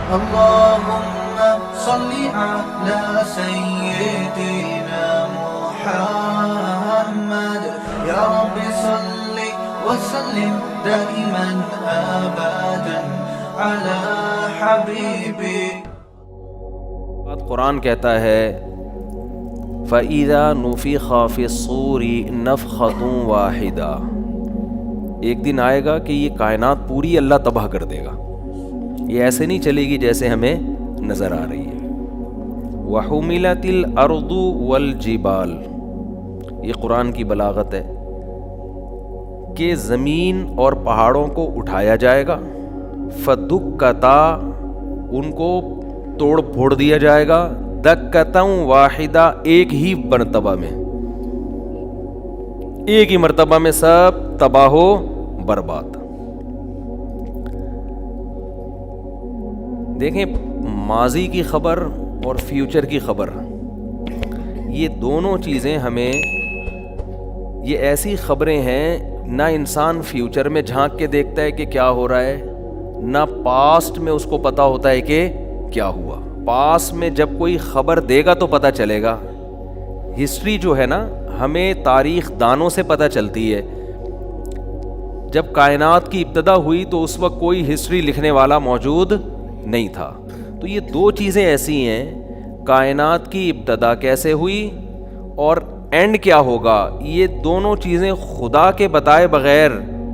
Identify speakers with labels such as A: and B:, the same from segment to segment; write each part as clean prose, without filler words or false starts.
A: اللهم صل على سيدنا محمد يا رب صل وسلم دائما ابدا على حبيبي.
B: قرآن کہتا ہے فَإِذَا نُفِخَ فِي الصُّورِ نَفْخَةٌ وَاحِدَةٌ. ایک دن آئے گا کہ یہ کائنات پوری اللہ تباہ کر دے گا. یہ ایسے نہیں چلے گی جیسے ہمیں نظر آ رہی ہے. وَحُمِلَتِ الْأَرْضُ وَالْجِبَالُ. یہ قرآن کی بلاغت ہے کہ زمین اور پہاڑوں کو اٹھایا جائے گا. فَدُكَّتَا. ان کو توڑ پھوڑ دیا جائے گا. دَكَّةً وَاحِدَةً. ایک ہی مرتبہ میں, ایک ہی مرتبہ میں سب تباہ و برباد. دیکھیں, ماضی کی خبر اور فیوچر کی خبر, یہ دونوں چیزیں ہمیں, یہ ایسی خبریں ہیں نہ انسان فیوچر میں جھانک کے دیکھتا ہے کہ کیا ہو رہا ہے, نہ پاسٹ میں اس کو پتا ہوتا ہے کہ کیا ہوا. پاس میں جب کوئی خبر دے گا تو پتہ چلے گا. ہسٹری جو ہے نا, ہمیں تاریخ دانوں سے پتہ چلتی ہے. جب کائنات کی ابتدا ہوئی تو اس وقت کوئی ہسٹری لکھنے والا موجود نہیں تھا. تو یہ دو چیزیں ایسی ہیں, کائنات کی ابتدا کیسے ہوئی اور اینڈ کیا ہوگا, یہ دونوں چیزیں خدا کے بتائے بغیر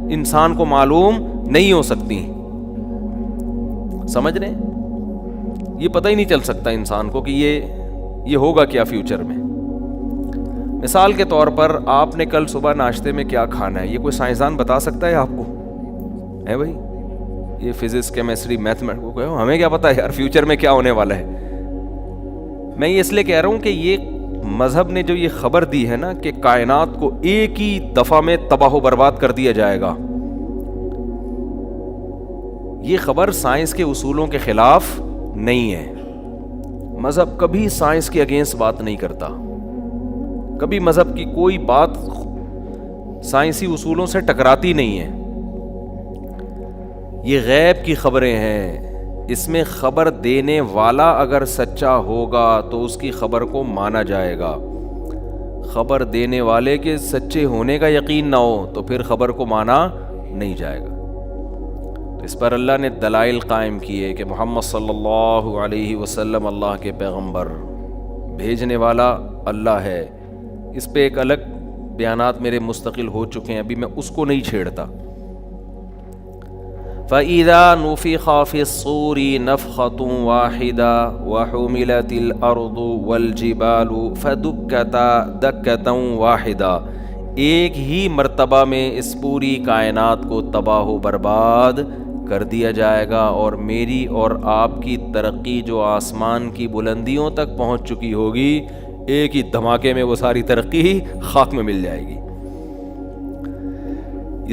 B: انسان کو معلوم نہیں ہو سکتی. سمجھ رہے ہیں؟ یہ پتہ ہی نہیں چل سکتا انسان کو کہ یہ ہوگا کیا فیوچر میں. مثال کے طور پر آپ نے کل صبح ناشتے میں کیا کھانا ہے, یہ کوئی سائنسدان بتا سکتا ہے آپ کو؟ ہے بھائی, یہ فزکس, کیمسٹری, میتھمیٹکس, ہمیں کیا پتا ہے یار فیوچر میں کیا ہونے والا ہے. میں یہ اس لیے کہہ رہا ہوں کہ یہ مذہب نے جو یہ خبر دی ہے نا کہ کائنات کو ایک ہی دفعہ میں تباہ و برباد کر دیا جائے گا, یہ خبر سائنس کے اصولوں کے خلاف نہیں ہے. مذہب کبھی سائنس کے اگینسٹ بات نہیں کرتا, کبھی مذہب کی کوئی بات سائنسی اصولوں سے ٹکراتی نہیں ہے. یہ غیب کی خبریں ہیں, اس میں خبر دینے والا اگر سچا ہوگا تو اس کی خبر کو مانا جائے گا. خبر دینے والے کے سچے ہونے کا یقین نہ ہو تو پھر خبر کو مانا نہیں جائے گا. تو اس پر اللہ نے دلائل قائم کیے کہ محمد صلی اللہ علیہ وسلم اللہ کے پیغمبر, بھیجنے والا اللہ ہے. اس پہ ایک الگ بیانات میرے مستقل ہو چکے ہیں, ابھی میں اس کو نہیں چھیڑتا. فَإِذَا نُفِخَ فِي الصُّورِ نَفْخَةٌ وَاحِدَةٌ وَحُمِلَتِ الْأَرْضُ وَالْجِبَالُ فَدُكَّتَا دَكَّةً وَاحِدَةً. ایک ہی مرتبہ میں اس پوری کائنات کو تباہ و برباد کر دیا جائے گا, اور میری اور آپ کی ترقی جو آسمان کی بلندیوں تک پہنچ چکی ہوگی, ایک ہی دھماکے میں وہ ساری ترقی خاک میں مل جائے گی.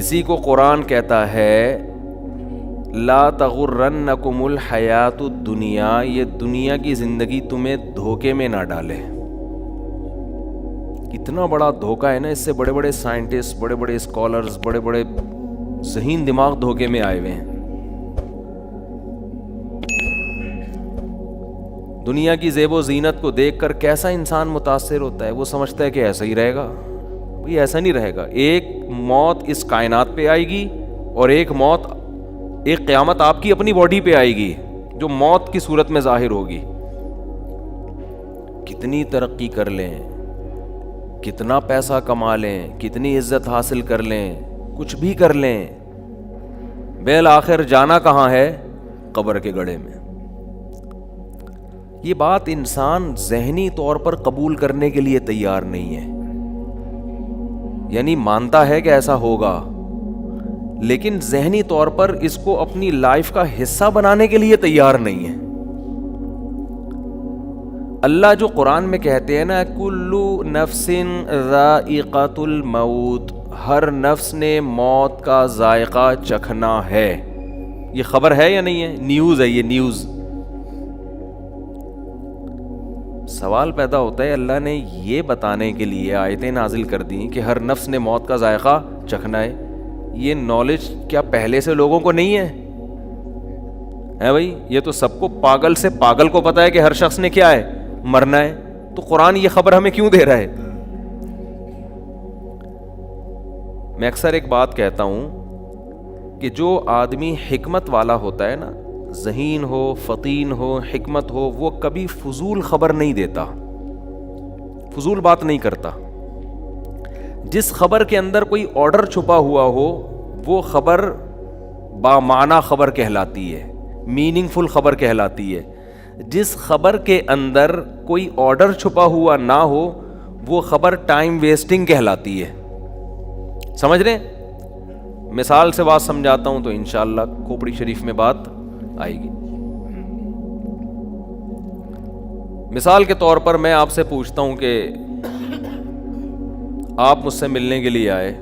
B: اسی کو قرآن کہتا ہے لا تغرنکم الحیات الدنیا, یہ دنیا کی زندگی تمہیں دھوکے میں نہ ڈالے. کتنا بڑا دھوکہ ہے نا, اس سے بڑے بڑے سائنٹسٹ, بڑے بڑے اسکالرز, بڑے بڑے ذہین دماغ دھوکے میں آئے ہوئے ہیں. دنیا کی زیب و زینت کو دیکھ کر کیسا انسان متاثر ہوتا ہے, وہ سمجھتا ہے کہ ایسا ہی رہے گا. بھئی ایسا نہیں رہے گا. ایک موت اس کائنات پہ آئے گی اور ایک قیامت آپ کی اپنی باڈی پہ آئے گی جو موت کی صورت میں ظاہر ہوگی. کتنی ترقی کر لیں, کتنا پیسہ کما لیں, کتنی عزت حاصل کر لیں, کچھ بھی کر لیں, بالآخر جانا کہاں ہے؟ قبر کے گڑھے میں. یہ بات انسان ذہنی طور پر قبول کرنے کے لیے تیار نہیں ہے. یعنی مانتا ہے کہ ایسا ہوگا, لیکن ذہنی طور پر اس کو اپنی لائف کا حصہ بنانے کے لیے تیار نہیں ہے. اللہ جو قرآن میں کہتے ہیں نا کلو نفس ذائقۃ الموت, ہر نفس نے موت کا ذائقہ چکھنا ہے. یہ خبر ہے یا نہیں ہے؟ نیوز ہے, یہ نیوز. سوال پیدا ہوتا ہے, اللہ نے یہ بتانے کے لیے آیتیں نازل کر دیں کہ ہر نفس نے موت کا ذائقہ چکھنا ہے, یہ نالج کیا پہلے سے لوگوں کو نہیں ہے؟ ہے بھائی. یہ تو سب کو پاگل سے پاگل کو پتا ہے کہ ہر شخص نے کیا ہے, مرنا ہے. تو قرآن یہ خبر ہمیں کیوں دے رہا ہے؟ میں اکثر ایک بات کہتا ہوں کہ جو آدمی حکمت والا ہوتا ہے نا, ذہین ہو, فطین ہو, حکمت ہو, وہ کبھی فضول خبر نہیں دیتا, فضول بات نہیں کرتا. جس خبر کے اندر کوئی آرڈر چھپا ہوا ہو وہ خبر بامعنی خبر کہلاتی ہے, میننگ فل خبر کہلاتی ہے. جس خبر کے اندر کوئی آرڈر چھپا ہوا نہ ہو وہ خبر ٹائم ویسٹنگ کہلاتی ہے. سمجھ رہے ہیں؟ مثال سے بات سمجھاتا ہوں تو انشاءاللہ کھوپڑی شریف میں بات آئے گی. مثال کے طور پر میں آپ سے پوچھتا ہوں کہ آپ مجھ سے ملنے کے لیے آئے,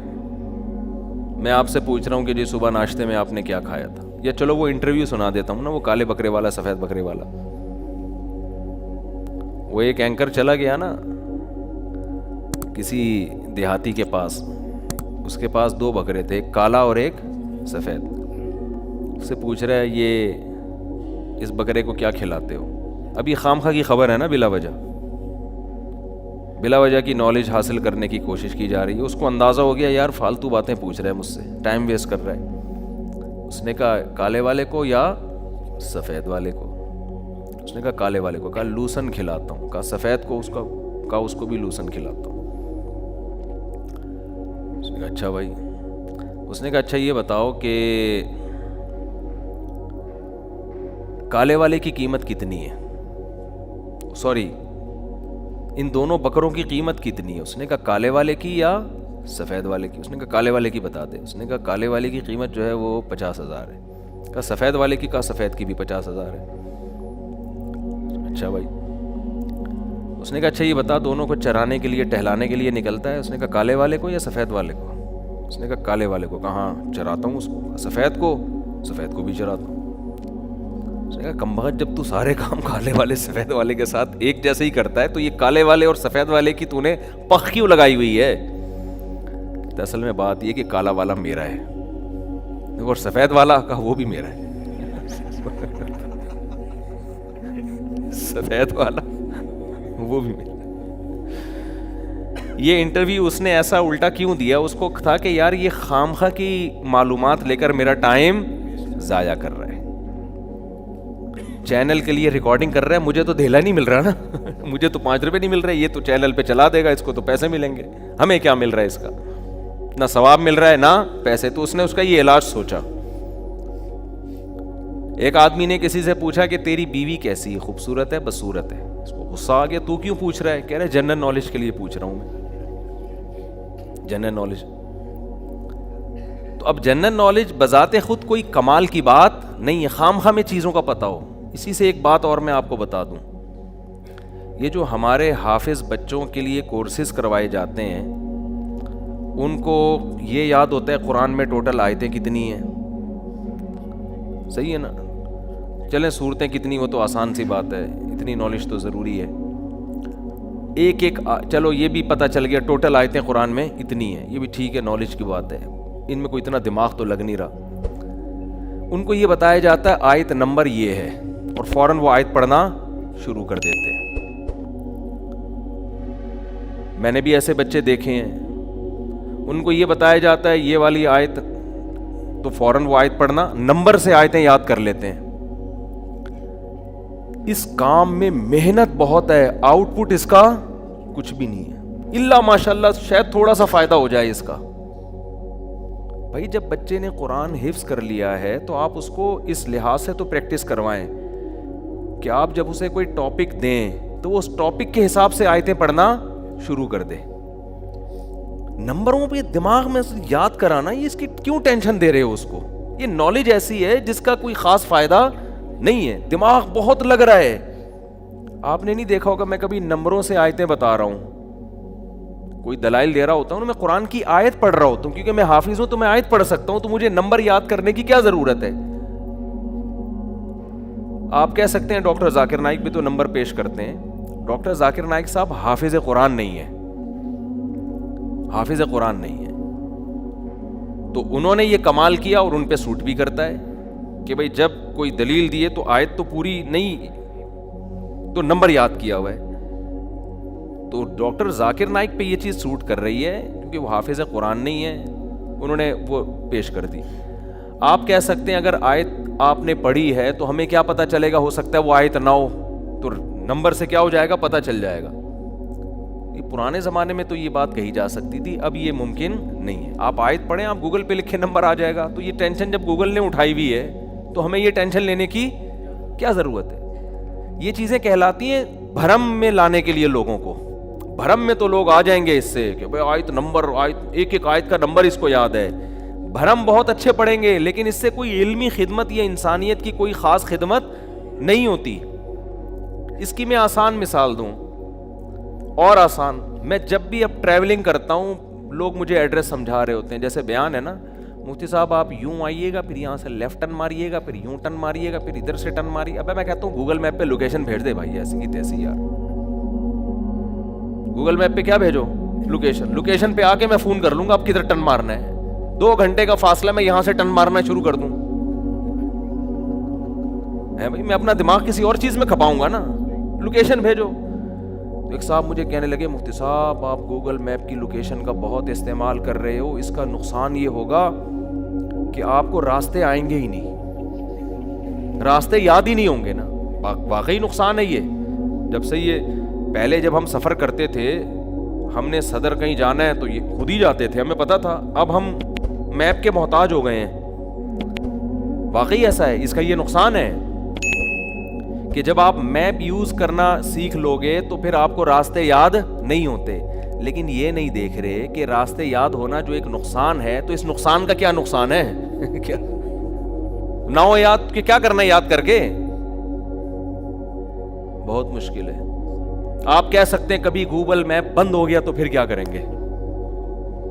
B: میں آپ سے پوچھ رہا ہوں کہ جی صبح ناشتے میں آپ نے کیا کھایا تھا, یا چلو وہ انٹرویو سنا دیتا ہوں نا, وہ کالے بکرے والا سفید بکرے والا. وہ ایک اینکر چلا گیا نا کسی دیہاتی کے پاس, اس کے پاس 2 بکرے تھے, ایک کالا اور ایک سفید. اس سے پوچھ رہا ہے یہ اس بکرے کو کیا کھلاتے ہو؟ اب یہ خامخواہ کی خبر ہے نا, بلا وجہ کی نالج حاصل کرنے کی کوشش کی جا رہی ہے. اس کو اندازہ ہو گیا یار فالتو باتیں پوچھ رہا ہے مجھ سے, ٹائم ویسٹ کر رہا ہے. اس نے کہا کالے والے کو یا سفید والے کو؟ اس نے کہا کالے والے کو. کہا لوسن کھلاتا ہوں. کہا سفید کو؟ اس کو بھی لوسن کھلاتا ہوں. اس نے کہا اچھا بھائی. اس نے کہا اچھا یہ بتاؤ کہ کالے والے کی قیمت کتنی ہے, سوری ان دونوں بکروں کی قیمت کتنی ہے؟ اس نے کہا کالے والے کی یا سفید والے کی؟ اس نے کہا کالے والے کی بتا دے. اس نے کہا کالے والے کی قیمت جو ہے وہ 50,000 ہے. کہا سفید والے کی؟ کہا سفید کی بھی 50,000 ہے. اچھا بھائی. اس نے کہا اچھا یہ بتا دونوں کو چرانے کے لیے ٹہلانے کے لیے نکلتا ہے؟ اس نے کہا کالے والے کو یا سفید والے کو؟ اس نے کہا کالے والے کو. کہا ہاں چراتا ہوں اس کو. سفید کو؟ سفید کو بھی چراتا ہوں. اس نے کہا کمبخت جب تو سارے کام کالے والے سفید والے کے ساتھ ایک جیسے ہی کرتا ہے تو یہ کالے والے اور سفید والے کی تو نے پخ کیوں لگائی ہوئی ہے؟ تو اصل میں بات یہ کہ کالا والا میرا ہے اور سفید والا کا وہ بھی میرا ہے. سفید والا وہ بھی میرا. یہ انٹرویو اس نے ایسا الٹا کیوں دیا؟ اس کو تھا کہ یار یہ خامخواہ کی معلومات لے کر میرا ٹائم ضائع کر رہا ہے, چینل کے لیے ریکارڈنگ کر رہا ہے, مجھے تو دھیلا نہیں مل رہا نا, مجھے تو 5 روپے نہیں مل رہے, یہ تو چینل پہ چلا دے گا, اس کو تو پیسے ملیں گے, ہمیں کیا مل رہا ہے اس کا؟ نہ ثواب مل رہا ہے نہ پیسے. تو اس نے اس کا یہ علاج سوچا. ایک آدمی نے کسی سے پوچھا کہ تیری بیوی کیسی ہے, خوبصورت ہے بدصورت ہے؟ اس کو غصہ آ گیا, تو کیوں پوچھ رہا ہے؟ کہہ رہا ہے جنرل نالج کے لیے پوچھ رہا ہوں میں, جنرل نالج. تو اب جنرل نالج بذات خود کوئی کمال کی بات نہیں ہے, خام میں چیزوں کا پتہ ہو. اسی سے ایک بات اور میں آپ کو بتا دوں, یہ جو ہمارے حافظ بچوں کے لیے کورسز کروائے جاتے ہیں ان کو یہ یاد ہوتا ہے قرآن میں ٹوٹل آیتیں کتنی ہیں, صحیح ہے نا؟ چلیں صورتیں کتنی, وہ تو آسان سی بات ہے, اتنی نالج تو ضروری ہے. ایک چلو یہ بھی پتہ چل گیا ٹوٹل آیتیں قرآن میں اتنی ہیں, یہ بھی ٹھیک ہے, نالج کی بات ہے, ان میں کوئی اتنا دماغ تو لگ نہیں رہا. ان کو یہ بتایا جاتا ہے آیت نمبر یہ ہے اور فوراً وہ آیت پڑھنا شروع کر دیتے ہیں. میں نے بھی ایسے بچے دیکھے ہیں, ان کو یہ بتایا جاتا ہے یہ والی آیت, تو فوراً وہ آیت پڑھنا, نمبر سے آیتیں یاد کر لیتے ہیں. اس کام میں محنت بہت ہے, آؤٹ پٹ اس کا کچھ بھی نہیں ہے, الا ماشاءاللہ شاید تھوڑا سا فائدہ ہو جائے اس کا. بھائی جب بچے نے قرآن حفظ کر لیا ہے تو آپ اس کو اس لحاظ سے تو پریکٹس کروائیں کہ آپ جب اسے کوئی ٹاپک دیں تو وہ اس ٹاپک کے حساب سے آیتیں پڑھنا شروع کر دے. نمبروں پہ دماغ میں یاد کرانا, یہ اس کی کیوں ٹینشن دے رہے ہو اس کو؟ یہ نالج ایسی ہے جس کا کوئی خاص فائدہ نہیں ہے, دماغ بہت لگ رہا ہے. آپ نے نہیں دیکھا ہوگا میں کبھی نمبروں سے آیتیں بتا رہا ہوں, کوئی دلائل دے رہا ہوتا ہوں, میں قرآن کی آیت پڑھ رہا ہوتا ہوں, کیونکہ میں حافظ ہوں تو میں آیت پڑھ سکتا ہوں, تو مجھے نمبر یاد کرنے کی کیا ضرورت ہے؟ آپ کہہ سکتے ہیں ڈاکٹر ذاکر نائک بھی تو نمبر پیش کرتے ہیں. ڈاکٹر ذاکر نائک صاحب حافظ قرآن نہیں ہے, حافظ قرآن نہیں ہے, تو انہوں نے یہ کمال کیا اور ان پہ سوٹ بھی کرتا ہے. کہ بھئی جب کوئی دلیل دیے تو آیت تو پوری نہیں تو نمبر یاد کیا ہوا ہے. تو ڈاکٹر ذاکر نائک پہ یہ چیز سوٹ کر رہی ہے کیونکہ وہ حافظ قرآن نہیں ہے, انہوں نے وہ پیش کر دی. آپ کہہ سکتے ہیں اگر آیت آپ نے پڑھی ہے تو ہمیں کیا پتہ چلے گا, ہو سکتا ہے وہ آیت نہ ہو تو نمبر سے کیا ہو جائے گا, پتہ چل جائے گا. یہ پرانے زمانے میں تو یہ بات کہی جا سکتی تھی, اب یہ ممکن نہیں ہے. آپ آیت پڑھیں, آپ گوگل پہ لکھیں نمبر آ جائے گا. تو یہ ٹینشن جب گوگل نے اٹھائی ہوئی ہے تو ہمیں یہ ٹینشن لینے کی کیا ضرورت ہے. یہ چیزیں کہلاتی ہیں بھرم میں لانے کے لیے لوگوں کو. بھرم میں تو لوگ آ جائیں گے اس سے کہ بھائی آیت نمبر, آیت ایک ایک آیت کا نمبر اس کو یاد ہے. بھرم بہت اچھے پڑھیں گے لیکن اس سے کوئی علمی خدمت یا انسانیت کی کوئی خاص خدمت نہیں ہوتی. اس کی میں آسان مثال دوں, اور آسان, میں جب بھی اب ٹریولنگ کرتا ہوں لوگ مجھے ایڈریس سمجھا رہے ہوتے ہیں. جیسے بیان ہے نا, مفتی صاحب آپ یوں آئیے گا, پھر یہاں سے لیفٹ ٹرن ماریے گا, پھر یوں ٹرن ماریے گا, پھر ادھر سے ٹرن ماریے. ابے میں کہتا ہوں گوگل میپ پہ لوکیشن بھیج دے بھائی, ایسی کی تیسی یار. گوگل میپ پہ کیا بھیجو, لوکیشن پہ آ کے میں فون کر لوں گا آپ کدھر ٹرن مارنا ہے. 2 گھنٹے کا فاصلہ, میں یہاں سے ٹرن مارنا شروع کر دوں بھائی, میں اپنا دماغ کسی اور چیز میں کھپاؤں گا نا. لوکیشن بھیجو. تو ایک صاحب مجھے کہنے لگے مفتی صاحب آپ گوگل میپ کی لوکیشن کا بہت استعمال کر رہے ہو, اس کا نقصان یہ ہوگا کہ آپ کو راستے آئیں گے ہی نہیں, راستے یاد ہی نہیں ہوں گے نا. واقعی نقصان ہے یہ. جب سے یہ پہلے جب ہم سفر کرتے تھے, ہم نے صدر کہیں جانا ہے تو یہ خود ہی جاتے تھے, ہمیں پتا تھا. اب ہم میپ کے محتاج ہو گئے ہیں. واقعی ایسا ہے. اس کا یہ نقصان ہے کہ جب آپ میپ یوز کرنا سیکھ لو گے تو پھر آپ کو راستے یاد نہیں ہوتے. لیکن یہ نہیں دیکھ رہے کہ راستے یاد ہونا جو ایک نقصان ہے, تو اس نقصان کا کیا نقصان ہے کیا نہ ہو یاد, کہ کیا کرنا ہے یاد کر کے, بہت مشکل ہے. آپ کہہ سکتے ہیں کبھی گوگل میپ بند ہو گیا تو پھر کیا کریں گے,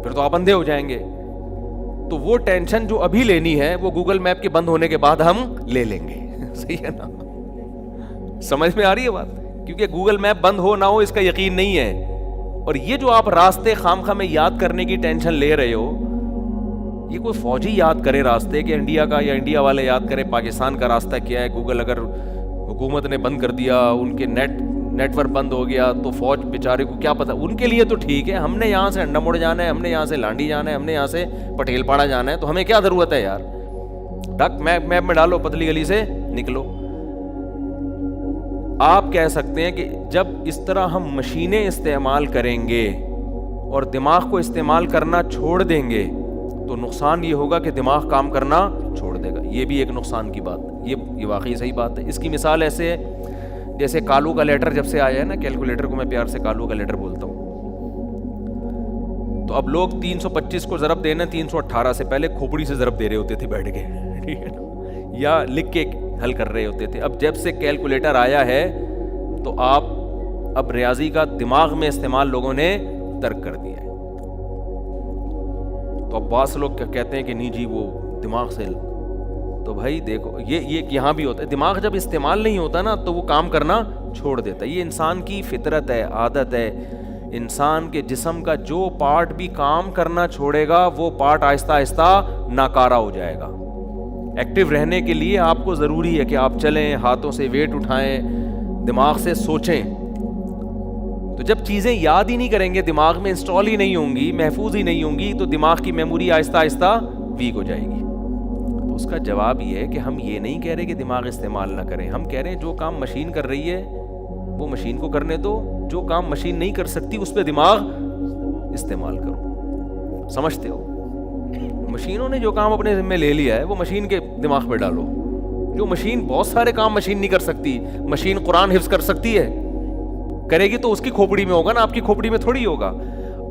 B: پھر تو آپ اندھے ہو جائیں گے. تو وہ ٹینشن جو ابھی لینی ہے وہ گوگل میپ کے بند ہونے کے بعد ہم لے لیں گے. صحیح ہے نا, سمجھ میں آ رہی ہے بات. کیونکہ گوگل میپ بند ہو نہ ہو اس کا یقین نہیں ہے. اور یہ جو آپ راستے خامخواہ میں یاد کرنے کی ٹینشن لے رہے ہو, یہ کوئی فوجی یاد کرے راستے کہ انڈیا کا, یا انڈیا والے یاد کرے پاکستان کا راستہ کیا ہے. گوگل اگر حکومت نے بند کر دیا, ان کے نیٹ ورک بند ہو گیا تو فوج بیچارے کو کیا پتا. ان کے لیے تو ٹھیک ہے, ہم نے یہاں سے انڈا موڑ جانا ہے, ہم نے یہاں سے لانڈی جانا ہے, ہم نے یہاں سے پٹیل پاڑا جانا ہے, تو ہمیں کیا ضرورت ہے یار. ڈک میپ میں ڈالو, پتلی گلی سے نکلو. آپ کہہ سکتے ہیں کہ جب اس طرح ہم مشینیں استعمال کریں گے اور دماغ کو استعمال کرنا چھوڑ دیں گے تو نقصان یہ ہوگا کہ دماغ کام کرنا چھوڑ دے گا. یہ بھی ایک نقصان کی بات, یہ واقعی صحیح بات ہے. اس کی مثال ایسے ہے جیسے کالو کا لیٹر جب سے آیا ہے نا, کیلکولیٹر کو میں پیار سے کالو کا لیٹر بولتا ہوں. تو اب لوگ 325 کو ضرب دینا 318 سے پہلے کھوپڑی سے ضرب دے رہے ہوتے تھے بیٹھ کے, ٹھیک ہے نا, یا لکھ کے حل کر رہے ہوتے تھے. اب جب سے کیلکولیٹر آیا ہے تو آپ اب ریاضی کا دماغ میں استعمال لوگوں نے ترک کر دیا ہے. تو اب بعض لوگ کہتے ہیں کہ نہیں جی وہ دماغ سے, تو بھائی دیکھو یہ یہاں بھی ہوتا ہے. دماغ جب استعمال نہیں ہوتا نا تو وہ کام کرنا چھوڑ دیتا ہے. یہ انسان کی فطرت ہے, عادت ہے. انسان کے جسم کا جو پارٹ بھی کام کرنا چھوڑے گا وہ پارٹ آہستہ آہستہ ناکارہ ہو جائے گا. ایکٹیو رہنے کے لیے آپ کو ضروری ہے کہ آپ چلیں, ہاتھوں سے ویٹ اٹھائیں, دماغ سے سوچیں. تو جب چیزیں یاد ہی نہیں کریں گے, دماغ میں انسٹال ہی نہیں ہوں گی, محفوظ ہی نہیں ہوں گی, تو دماغ کی میموری آہستہ آہستہ ویک ہو جائے گی. تو اس کا جواب یہ ہے کہ ہم یہ نہیں کہہ رہے کہ دماغ استعمال نہ کریں. ہم کہہ رہے ہیں جو کام مشین کر رہی ہے وہ مشین کو کرنے دو, جو کام مشین نہیں کر سکتی اس پہ دماغ استعمال کرو. سمجھتے ہو؟ مشینوں نے جو کام اپنے ذمہ لے لیا ہے وہ مشین کے دماغ پہ ڈالو. جو مشین, بہت سارے کام مشین نہیں کر سکتی. مشین قرآن حفظ کر سکتی ہے, کرے گی تو اس کی کھوپڑی میں ہوگا نا, آپ کی کھوپڑی میں تھوڑی ہوگا.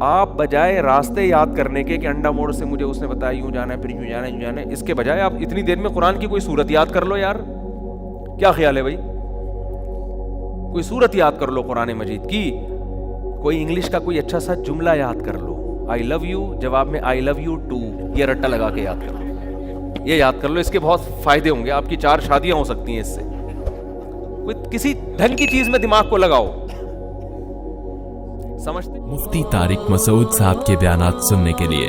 B: آپ بجائے راستے یاد کرنے کے کہ انڈا موڑ سے مجھے اس نے بتایا یوں جانا ہے, پھر یوں جانا ہے, یوں جانا ہے, اس کے بجائے آپ اتنی دیر میں قرآن کی کوئی سورت یاد کر لو یار. کیا خیال ہے بھائی؟ کوئی سورت یاد کر لو قرآن مجید کی, کوئی انگلش کا کوئی اچھا سا جملہ یاد کر لو. آئی لو یو جواب میں آئی لو یو ٹو, یہ رٹا لگا کے یاد کر لو, یہ یاد کر لو. اس کے بہت فائدے ہوں گے, آپ کی 4 شادیاں ہو سکتی ہیں اس سے. کوئی کسی ڈھنگ کی چیز میں دماغ کو لگاؤ. سمجھتے؟
C: مفتی طارق مسعود صاحب کے بیانات سننے کے لیے